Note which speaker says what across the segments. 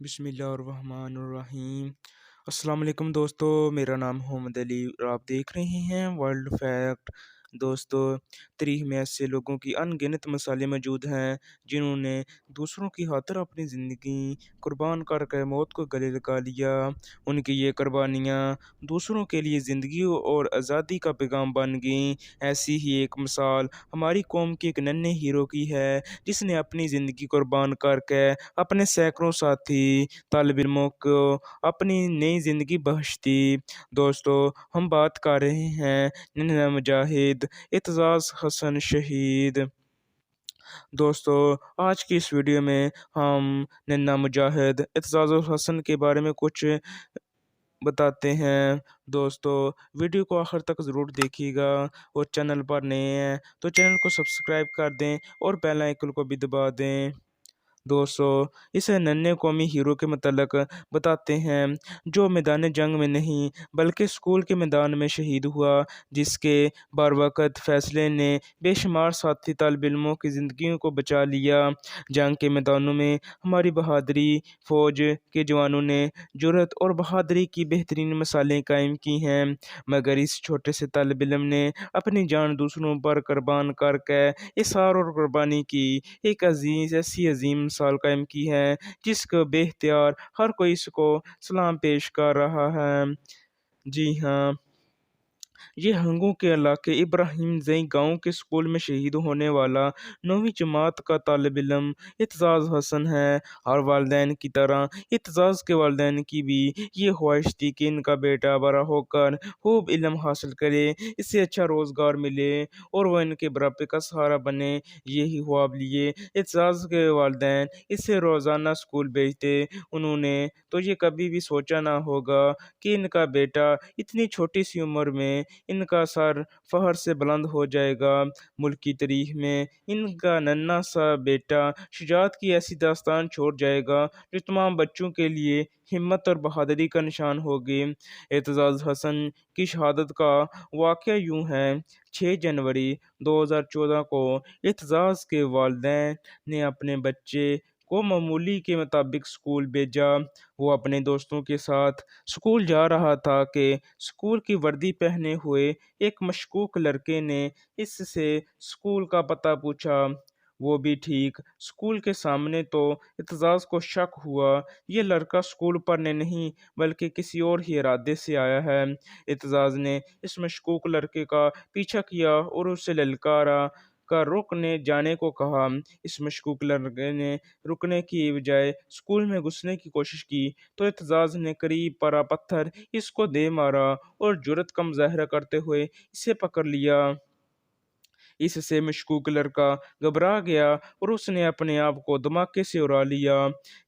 Speaker 1: बिस्मिल्लाहिर्रहमानिर्रहीम। अस्सलाम वालेकुम दोस्तों, मेरा नाम मोहम्मद अली और आप देख रहे हैं वर्ल्ड फैक्ट। दोस्तों, तारीख में ऐसे लोगों की अनगिनत मिसालें मौजूद हैं जिन्होंने दूसरों की खातिर अपनी ज़िंदगी कुर्बान करके मौत को गले लगा लिया। उनकी ये कुर्बानियाँ दूसरों के लिए ज़िंदगी और आज़ादी का पैगाम बन गईं। ऐसी ही एक मिसाल हमारी कौम के एक नन्हे हीरो की है जिसने अपनी ज़िंदगी कुर्बान करके अपने सैकड़ों साथी तालिब इल्मों को अपनी नई ज़िंदगी बख्श दी। दोस्तों, हम बात कर रहे हैं नन्हा मुजाहिद एतजाज़ हसन शहीद। दोस्तों, आज की इस वीडियो में हम नन्हा मुजाहिद एतजाज़ हसन के बारे में कुछ बताते हैं। दोस्तों, वीडियो को आखिर तक ज़रूर देखिएगा और चैनल पर नए हैं तो चैनल को सब्सक्राइब कर दें और बेल आइकन को भी दबा दें। दोस्तों, इस नन्हे कौमी हीरो के मतलब बताते हैं जो मैदान जंग में नहीं बल्कि स्कूल के मैदान में शहीद हुआ, जिसके बारवक़्त फ़ैसले ने बेशुमार साथी तालिब इल्मों की ज़िंदगियों को बचा लिया। जंग के मैदानों में हमारी बहादुरी फ़ौज के जवानों ने जुर्रत और बहादुरी की बेहतरीन मिसालें कायम की हैं, मगर इस छोटे से तालिब इल्म ने अपनी जान दूसरों पर कुर्बान करके इसार और कुर्बानी की एक ऐसी अजीम मिसाल कायम की है जिसको बेख्तियार हर कोई इसको सलाम पेश कर रहा है। जी हाँ, ये हंगू के इलाके इब्राहिम जई गांव के स्कूल में शहीद होने वाला 9वीं जमात का तालिब इल्म एतजाज़ हसन है। और वालिदैन की तरह एतजाज़ के वालिदैन की भी ये ख्वाहिश थी कि इनका बेटा बड़ा होकर खूब इल्म हासिल करे, इससे अच्छा रोज़गार मिले और वह इनके बुढ़ापे का सहारा बने। यही ख्वाब लिए एतजाज़ के वालिदैन इसे रोज़ाना स्कूल भेजते। उन्होंने तो ये कभी भी सोचा ना होगा कि इनका बेटा इतनी छोटी सी उम्र में इनका सर फ़ख्र से बुलंद हो जाएगा। मुल्क की तारीख में इनका नन्हा सा बेटा शुजाअत की ऐसी दास्तान छोड़ जाएगा जो तमाम बच्चों के लिए हिम्मत और बहादुरी का निशान होगी। एतजाज़ हसन की शहादत का वाक़या यूँ है। 6 जनवरी 2014 को एतजाज़ के वालिदैन ने अपने बच्चे को मामूली के मुताबिक स्कूल भेजा। वो अपने दोस्तों के साथ स्कूल जा रहा था कि स्कूल की वर्दी पहने हुए एक मशकूक लड़के ने इससे स्कूल का पता पूछा। वो भी ठीक स्कूल के सामने तो एतजाज़ को शक हुआ ये लड़का स्कूल पढ़ने नहीं बल्कि किसी और ही इरादे से आया है। एतजाज़ ने इस मशकूक लड़के का पीछा किया और उसे ललकारा का रुकने जाने को कहा। इस मशकूक लड़के ने रुकने की बजाय स्कूल में घुसने की कोशिश की तो एतजाज़ ने करीब पड़ा पत्थर इसको दे मारा और जुर्रत का मुज़ाहरा करते हुए इसे पकड़ लिया। इससे मशकूक लड़का घबरा गया और उसने अपने आप को धमाके से उड़ा लिया।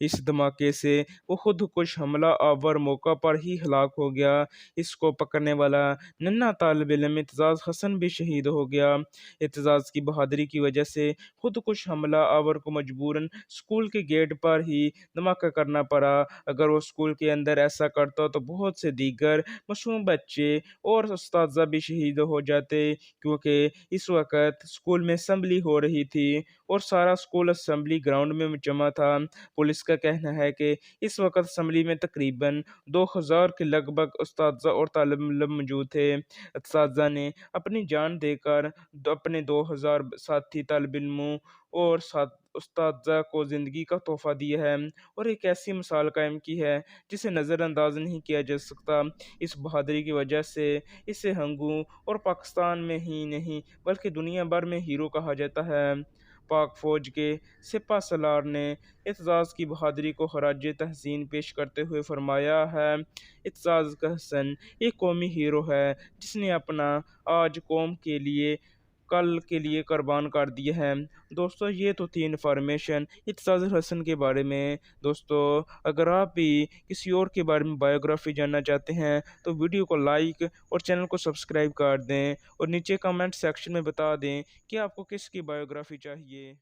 Speaker 1: इस धमाके से वो खुदकुश हमला आवर मौका पर ही हलाक हो गया। इसको पकड़ने वाला नन्हा तालिब इल्म एतजाज़ हसन भी शहीद हो गया। एतजाज़ की बहादुरी की वजह से खुदकुश हमला आवर को मजबूरन स्कूल के गेट पर ही धमाका करना पड़ा। अगर वो स्कूल के अंदर ऐसा करता तो बहुत से दीगर मासूम बच्चे और उस्ताज़ा भी शहीद हो जाते, क्योंकि इस वक़्त स्कूल में असेंबली हो रही थी और सारा स्कूल असेंबली ग्राउंड में जमा था। पुलिस का कहना है कि इस वक़्त असेंबली में तकरीबन 2000 के लगभग उस्ताज़ा और तालिब इल्म मौजूद थे। उस्ताज़ा ने अपनी जान देकर अपने 2000 साथी तालिब इल्मों और साथ उस्ताज़ा को ज़िंदगी का तोहफ़ा दिया है और एक ऐसी मिसाल कायम की है जिसे नज़रअंदाज नहीं किया जा सकता। इस बहादुरी की वजह से इसे हंगू और पाकिस्तान में ही नहीं बल्कि दुनिया भर में हीरो कहा जाता है। पाक फ़ौज के सिपह सलार ने एतजाज़ की बहादुरी को खराज तहसीन पेश करते हुए फरमाया है, एतजाज़ का हसन एक कौमी हीरो है जिसने अपना आज कौम के लिए कल के लिए कुर्बान कर दिया है। दोस्तों, ये तो थी इन्फॉर्मेशन एतजाज़ हसन के बारे में। दोस्तों, अगर आप भी किसी और के बारे में बायोग्राफी जानना चाहते हैं तो वीडियो को लाइक और चैनल को सब्सक्राइब कर दें और नीचे कमेंट सेक्शन में बता दें कि आपको किसकी बायोग्राफी चाहिए।